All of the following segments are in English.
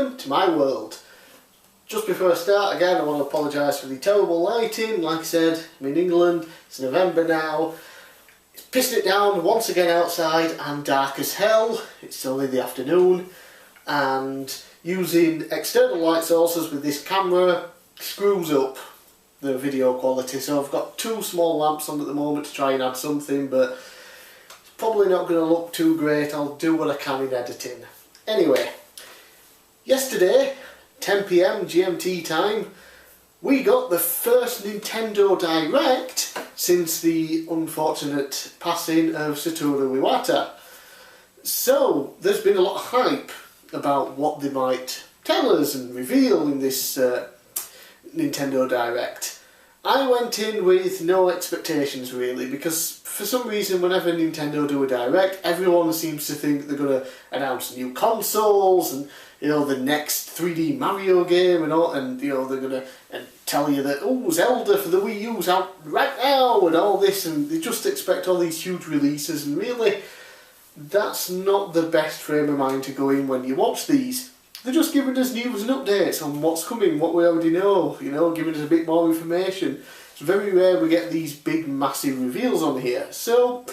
welcome to my world. Just before I start, again, I want to apologise for the terrible lighting. Like I said, I'm in England, it's November now. It's pissing it down once again outside and dark as hell. It's only the afternoon, and using external light sources with this camera screws up the video quality. So I've got two small lamps on at the moment to try and add something, but it's probably not going to look too great. I'll do what I can in editing. Anyway, yesterday, 10 PM GMT time, we got the first Nintendo Direct since the unfortunate passing of Satoru Iwata. So there's been a lot of hype about what they might tell us and reveal in this Nintendo Direct. I went in with no expectations really, because for some reason whenever Nintendo do a Direct, everyone seems to think they're going to announce new consoles and, you know, the next 3D Mario game and all, and, you know, they're going to tell you that, oh, Zelda for the Wii U's out right now and all this, and they just expect all these huge releases, and really that's not the best frame of mind to go in when you watch these. They're just giving us news and updates on what's coming, what we already know, you know, giving us a bit more information. It's very rare we get these big massive reveals on here. So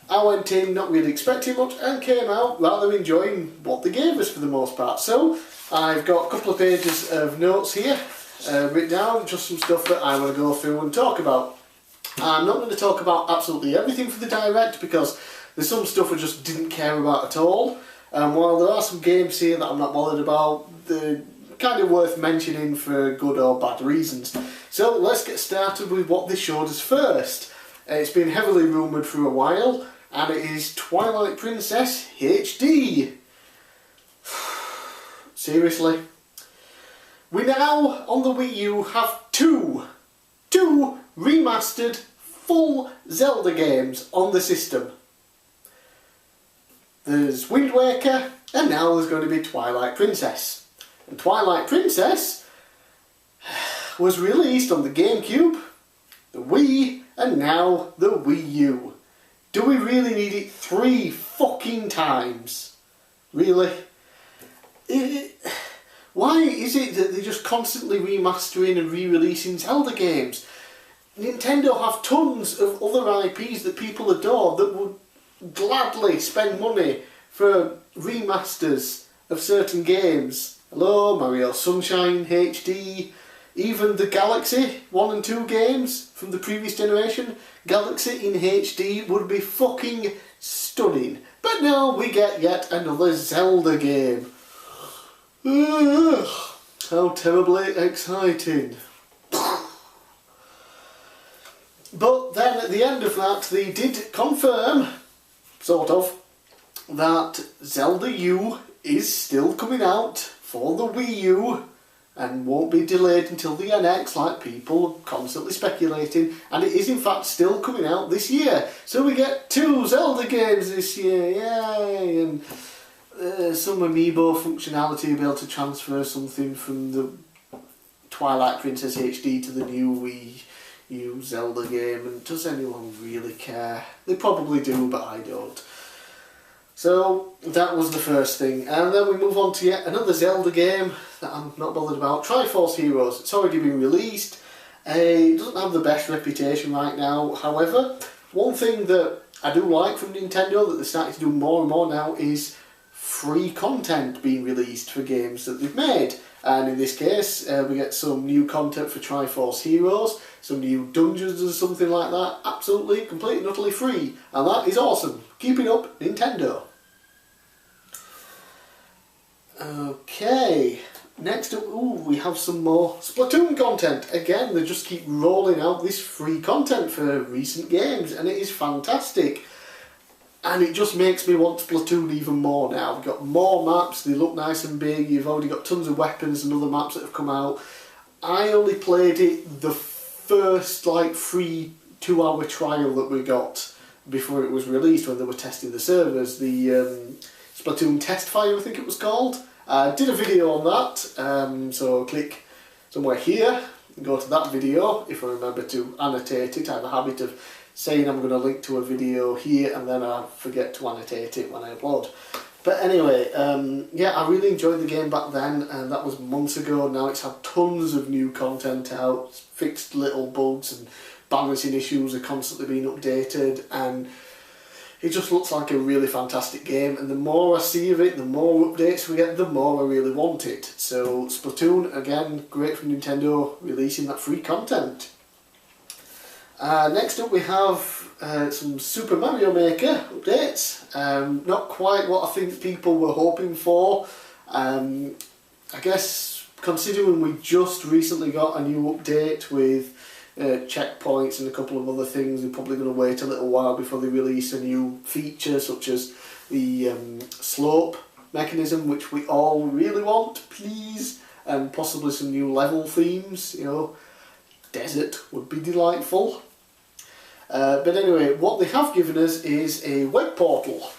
I went in not really expecting much and came out rather enjoying what they gave us for the most part. So I've got a couple of pages of notes here written down, just some stuff that I want to go through and talk about. I'm not going to talk about absolutely everything for the Direct because there's some stuff I just didn't care about at all. And while there are some games here that I'm not bothered about, they're kind of worth mentioning for good or bad reasons. So let's get started with what they showed us first. It's been heavily rumoured for a while, and it is Twilight Princess HD. Seriously? We now, on the Wii U, have two remastered full Zelda games on the system. There's Wind Waker, and now there's going to be Twilight Princess. And Twilight Princess was released on the GameCube, the Wii, and now the Wii U. Do we really need it 3 fucking times? Really? Why is it that they're just constantly remastering and re-releasing Zelda games? Nintendo have tons of other IPs that people adore that would gladly spend money for remasters of certain games. Hello, Mario Sunshine HD, even the Galaxy 1 and 2 games from the previous generation. Galaxy in HD would be fucking stunning. But now we get yet another Zelda game. Ugh, how terribly exciting. But then at the end of that they did confirm, sort of, that Zelda U is still coming out for the Wii U and won't be delayed until the NX like people are constantly speculating, and it is in fact still coming out this year. So we get 2 Zelda games this year, yay! And some amiibo functionality to be able to transfer something from the Twilight Princess HD to the new Wii U Zelda game, and does anyone really care? They probably do, but I don't. So that was the first thing, and then we move on to yet another Zelda game that I'm not bothered about, Triforce Heroes. It's already been released. It doesn't have the best reputation right now. However, one thing that I do like from Nintendo that they're starting to do more and more now is free content being released for games that they've made. And in this case, we get some new content for Triforce Heroes, some new dungeons or something like that, absolutely, completely and utterly free. And that is awesome. Keep it up, Nintendo. Okay, next up, we have some more Splatoon content. Again, they just keep rolling out this free content for recent games, and it is fantastic. And it just makes me want Splatoon even more now. We've got more maps, they look nice and big, you've already got tons of weapons and other maps that have come out. I only played it the first like free 2-hour trial that we got before it was released when they were testing the servers. The Splatoon Test Fire, I think it was called. I did a video on that, so click somewhere here and go to that video if I remember to annotate it. I have a habit of saying I'm going to link to a video here and then I forget to annotate it when I upload. But anyway, yeah, I really enjoyed the game back then, and that was months ago. Now it's had tons of new content out, fixed little bugs and balancing issues are constantly being updated, and it just looks like a really fantastic game. And the more I see of it, the more updates we get, the more I really want it. So Splatoon, again, great for Nintendo releasing that free content. Next up we have some Super Mario Maker updates. Not quite what I think people were hoping for. I guess considering we just recently got a new update with checkpoints and a couple of other things, we're probably going to wait a little while before they release a new feature such as the slope mechanism, which we all really want, please, and possibly some new level themes. You know, desert would be delightful. But anyway, what they have given us is a web portal,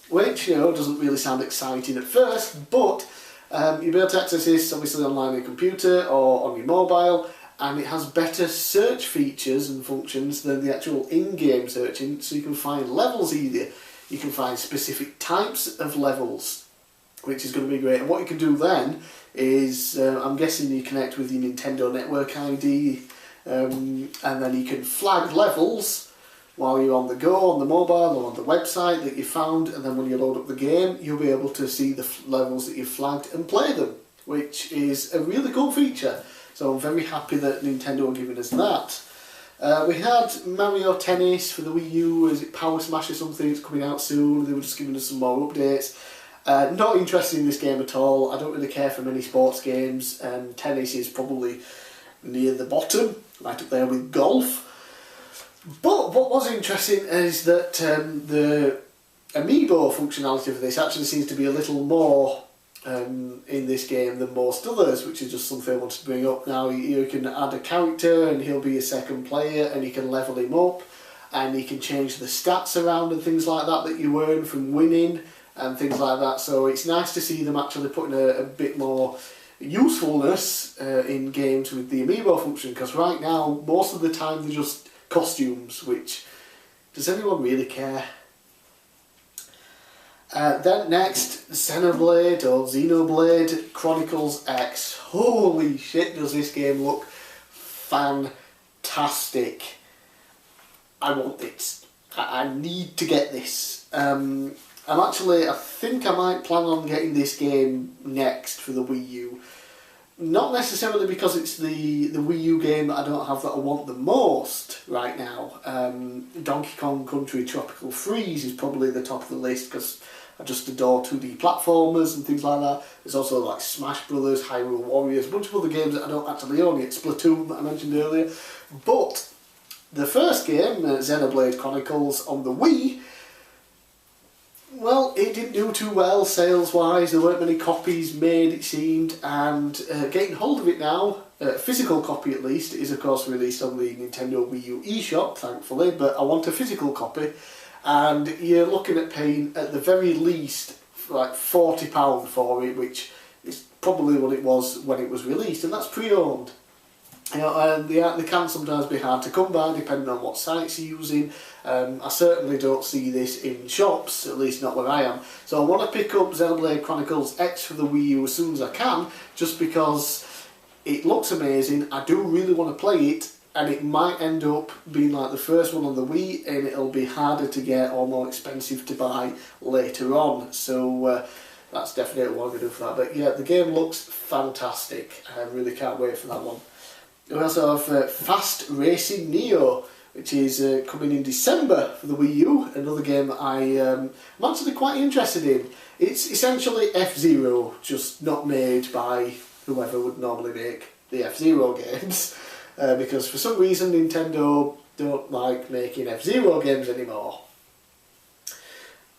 which, you know, doesn't really sound exciting at first, but you'll be able to access this obviously online on your computer or on your mobile, and it has better search features and functions than the actual in-game searching, so you can find levels easier. You can find specific types of levels, which is going to be great. And what you can do then is, I'm guessing you connect with your Nintendo Network ID, and then you can flag levels while you're on the go, on the mobile or on the website that you found, and then when you load up the game, you'll be able to see the levels that you've flagged and play them, which is a really cool feature. So I'm very happy that Nintendo are giving us that. We had Mario Tennis for the Wii U, is it Power Smash or something, it's coming out soon. They were just giving us some more updates. Not interested in this game at all. I don't really care for many sports games, and tennis is probably near the bottom, right up there with golf. But what was interesting is that the amiibo functionality for this actually seems to be a little more in this game than most others, which is just something I wanted to bring up. Now you can add a character and he'll be a second player, and you can level him up, and you can change the stats around and things like that that you earn from winning and things like that. So it's nice to see them actually putting a bit more usefulness in games with the amiibo function, because right now most of the time they're just costumes, which, does anyone really care? Then next, Xenoblade or Xenoblade Chronicles X. Holy shit, does this game look fantastic. I want this. I need to get this. I think I might plan on getting this game next for the Wii U. Not necessarily because it's the Wii U game that I don't have that I want the most right now. Donkey Kong Country Tropical Freeze is probably the top of the list because I just adore 2D platformers and things like that. There's also like Smash Brothers, Hyrule Warriors, a bunch of other games that I don't actually own yet. Splatoon that I mentioned earlier. But the first game, Xenoblade Chronicles on the Wii, well, it didn't do too well sales-wise. There weren't many copies made, it seemed, and getting hold of it now, a physical copy at least, it is of course released on the Nintendo Wii U eShop, thankfully, but I want a physical copy, and you're looking at paying at the very least like £40 for it, which is probably what it was when it was released, and that's pre-owned. You know, and they can sometimes be hard to come by depending on what sites you're using. I certainly don't see this in shops, at least not where I am. So I want to pick up Xenoblade Chronicles X for the Wii U as soon as I can, just because it looks amazing. I do really want to play it, and it might end up being like the first one on the Wii, and it'll be harder to get or more expensive to buy later on. So that's definitely what I'm going to do for that. But yeah, the game looks fantastic. I really can't wait for that one. We also have Fast Racing Neo, which is coming in December for the Wii U, another game that I'm actually quite interested in. It's essentially F-Zero, just not made by whoever would normally make the F-Zero games, because for some reason Nintendo don't like making F-Zero games anymore.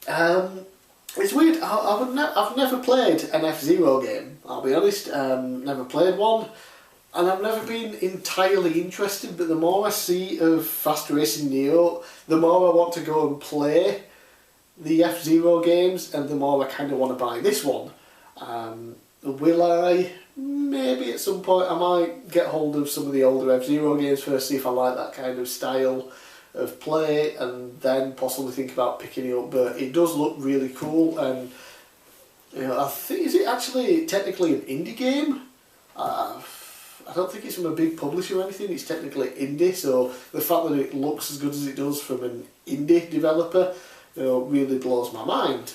It's weird, I've never played an F-Zero game, I'll be honest, never played one. And I've never been entirely interested, but the more I see of Fast Racing Neo, the more I want to go and play the F-Zero games, and the more I kind of want to buy this one. Will I? Maybe at some point I might get hold of some of the older F-Zero games first, see if I like that kind of style of play and then possibly think about picking it up. But it does look really cool, and you know, I think, is it actually technically an indie game? I don't think it's from a big publisher or anything, it's technically indie, so the fact that it looks as good as it does from an indie developer, you know, really blows my mind.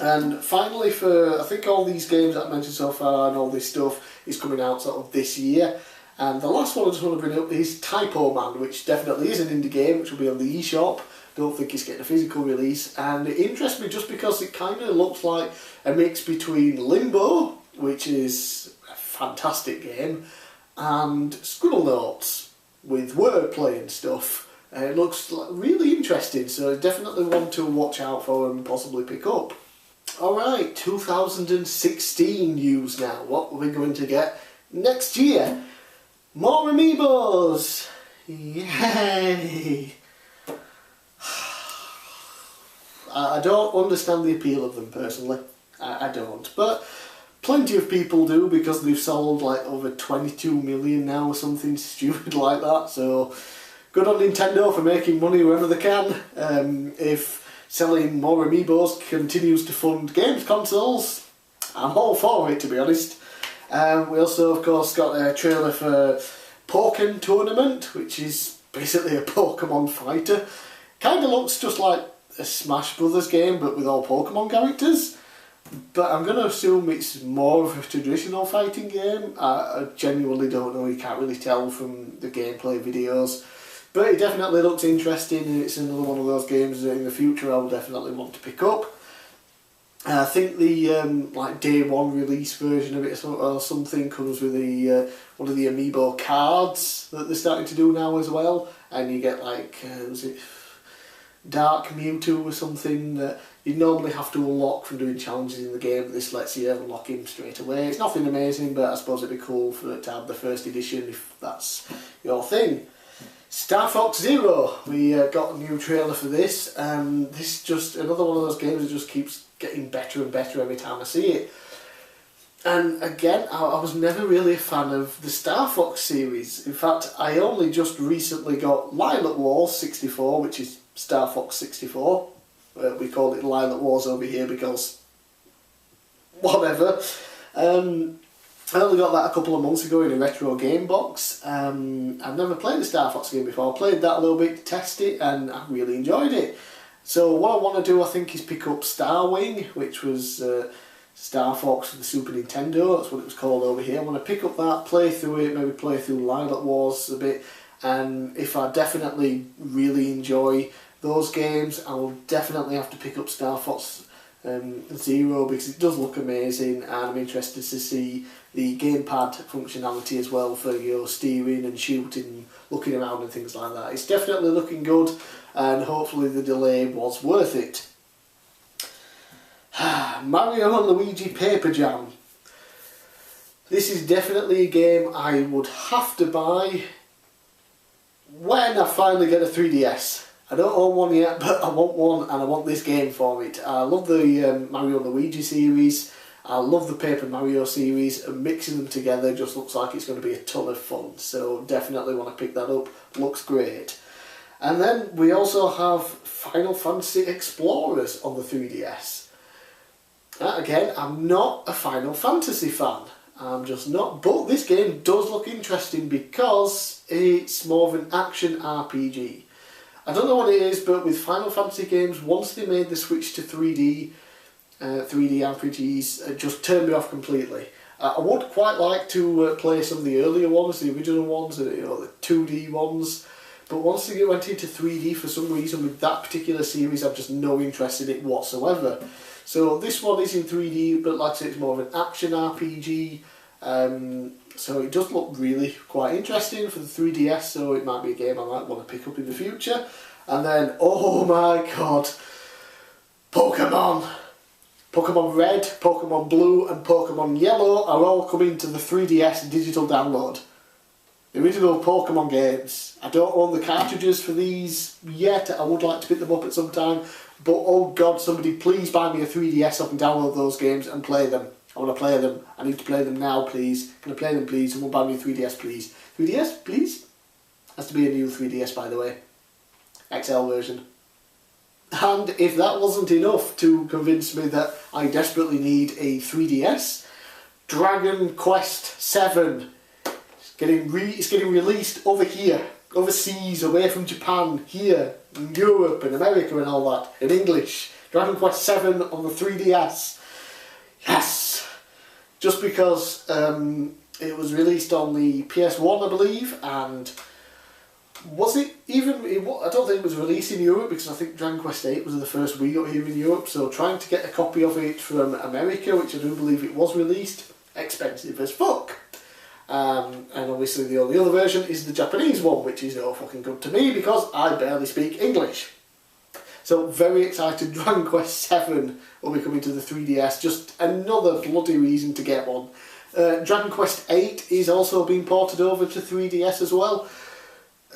And finally, for I think all these games that I mentioned so far and all this stuff is coming out sort of this year. And the last one I just want to bring up is Typo Man, which definitely is an indie game, which will be on the eShop. Don't think it's getting a physical release, and it interests me just because it kind of looks like a mix between Limbo, which is a fantastic game, and Scribble Notes with wordplay and stuff. It looks like really interesting, so definitely one to watch out for and possibly pick up. Alright, 2016 news now. What are we going to get next year? More Amiibos! Yay! I don't understand the appeal of them personally. I don't. But plenty of people do, because they've sold like over 22 million now or something stupid like that. So good on Nintendo for making money wherever they can. If selling more Amiibos continues to fund games consoles, I'm all for it, to be honest. We also, of course, got a trailer for Pokken Tournament, which is basically a Pokemon fighter. Kind of looks just like a Smash Brothers game, but with all Pokemon characters. But I'm going to assume it's more of a traditional fighting game. I genuinely don't know, you can't really tell from the gameplay videos. But it definitely looks interesting, and it's another one of those games that in the future I will definitely want to pick up. I think the like day one release version of it or something comes with the one of the Amiibo cards that they're starting to do now as well, and you get like was it Dark Mewtwo or something that you normally have to unlock from doing challenges in the game, but this lets you unlock him straight away. It's nothing amazing, but I suppose it'd be cool for it to have the first edition if that's your thing. Star Fox Zero, we got a new trailer for this, and this is just another one of those games that just keeps getting better and better every time I see it. And again, I was never really a fan of the Star Fox series. In fact, I only just recently got Lilac Wars 64, which is Star Fox 64. We call it Lilac Wars over here because whatever. I only got that a couple of months ago in a retro game box. I've never played the Star Fox game before. I played that a little bit to test it, and I really enjoyed it. So what I want to do, I think, is pick up Star Wing, which was Star Fox for the Super Nintendo. That's what it was called over here. I want to pick up that, play through it, maybe play through Lilac Wars a bit, and if I definitely really enjoy those games, I will definitely have to pick up Star Fox Zero, because it does look amazing, and I'm interested to see the gamepad functionality as well for your steering and shooting, looking around and things like that. It's definitely looking good, and hopefully the delay was worth it. Mario and Luigi Paper Jam. This is definitely a game I would have to buy when I finally get a 3DS. I don't own one yet, but I want one, and I want this game for it. I love the Mario and Luigi series. I love the Paper Mario series, and mixing them together just looks like it's going to be a ton of fun. So definitely want to pick that up. Looks great. And then we also have Final Fantasy Explorers on the 3DS. Again, I'm not a Final Fantasy fan. I'm just not. But this game does look interesting because it's more of an action RPG. I don't know what it is, but with Final Fantasy games, once they made the switch to 3D RPGs, it just turned me off completely. I would quite like to play some of the earlier ones, the original ones, you know, the 2D ones, but once they went into 3D for some reason with that particular series, I've just no interest in it whatsoever. So this one is in 3D, but like I say, it's more of an action RPG. So it does look really quite interesting for the 3DS, so it might be a game I might want to pick up in the future. And then, oh my god, Pokemon! Pokemon Red, Pokemon Blue and Pokemon Yellow are all coming to the 3DS digital download. The original Pokemon games. I don't own the cartridges for these yet, I would like to pick them up at some time, but oh god, somebody please buy me a 3DS up and download those games and play them. I want to play them. I need to play them now, please. Can I play them, please? Someone buy me a 3DS, please. 3DS, please? Has to be a new 3DS, by the way. XL version. And if that wasn't enough to convince me that I desperately need a 3DS, Dragon Quest VII is getting released over here, overseas, away from Japan, here, in Europe and America and all that, in English. Dragon Quest VII on the 3DS. Yes! Just because it was released on the PS1, I believe, and was it even... I don't think it was released in Europe, because I think Dragon Quest VIII was the first we got here in Europe, so trying to get a copy of it from America, which I do believe it was released, expensive as fuck. And obviously the only other version is the Japanese one, which is no fucking good to me, because I barely speak English. So very excited, Dragon Quest VII will be coming to the 3DS, just another bloody reason to get one. Dragon Quest VIII is also being ported over to 3DS as well.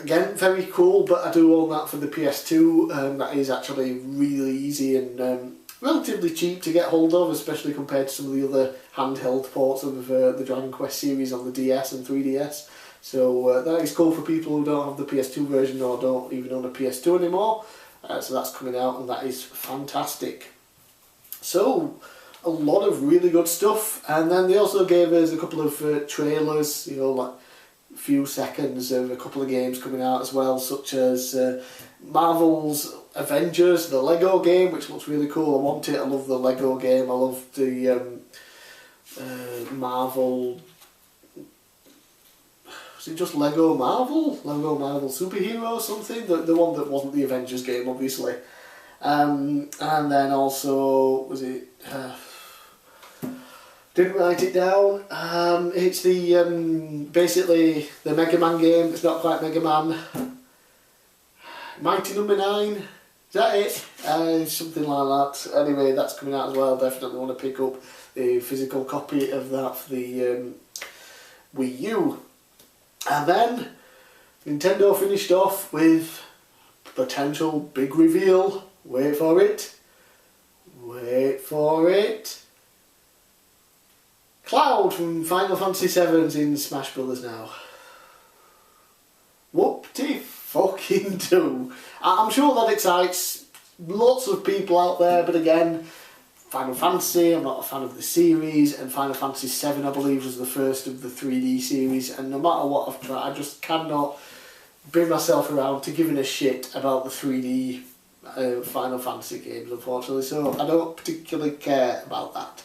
Again, very cool, but I do own that for the PS2. That is actually really easy and relatively cheap to get hold of, especially compared to some of the other handheld ports of the Dragon Quest series on the DS and 3DS. So that is cool for people who don't have the PS2 version or don't even own a PS2 anymore. So that's coming out and that is fantastic. So, a lot of really good stuff, and then they also gave us a couple of trailers, you know, like a few seconds of a couple of games coming out as well, such as Marvel's Avengers, the Lego game, which looks really cool. I want it. I love the Lego game. I love the Marvel... Was it just Lego Marvel? Lego Marvel Superhero or something? The one that wasn't the Avengers game, obviously. And then also, was it... didn't write it down. It's the basically the Mega Man game. It's not quite Mega Man. Mighty Number 9. Is that it? Something like that. Anyway, that's coming out as well. Definitely want to pick up a physical copy of that for the Wii U. And then Nintendo finished off with potential big reveal. Wait for it. Wait for it. Cloud from Final Fantasy VII's in Smash Brothers now. Whoop-de-fucking-do. I'm sure that excites lots of people out there, but again, Final Fantasy, I'm not a fan of the series, and Final Fantasy VII, I believe, was the first of the 3D series, and no matter what I've tried, I just cannot bring myself around to giving a shit about the 3D Final Fantasy games, unfortunately, so I don't particularly care about that.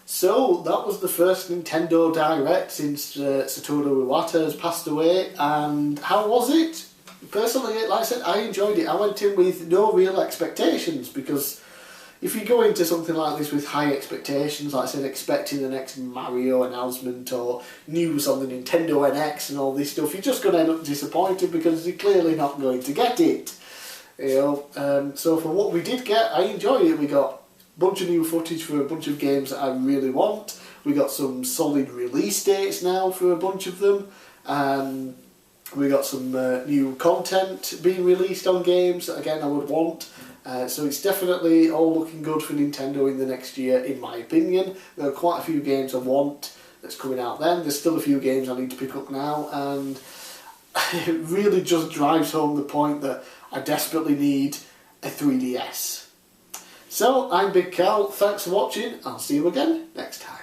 So, that was the first Nintendo Direct since Satoru Iwata has passed away, and how was it? Personally, like I said, I enjoyed it. I went in with no real expectations, because if you go into something like this with high expectations, like I said, expecting the next Mario announcement or news on the Nintendo NX and all this stuff, you're just going to end up disappointed because you're clearly not going to get it. You know, so for what we did get, I enjoyed it. We got a bunch of new footage for a bunch of games that I really want. We got some solid release dates now for a bunch of them. We got some new content being released on games that, again, I would want. So it's definitely all looking good for Nintendo in the next year, in my opinion. There are quite a few games I want that's coming out then. There's still a few games I need to pick up now, and it really just drives home the point that I desperately need a 3DS. So, I'm Big Cal, thanks for watching, I'll see you again next time.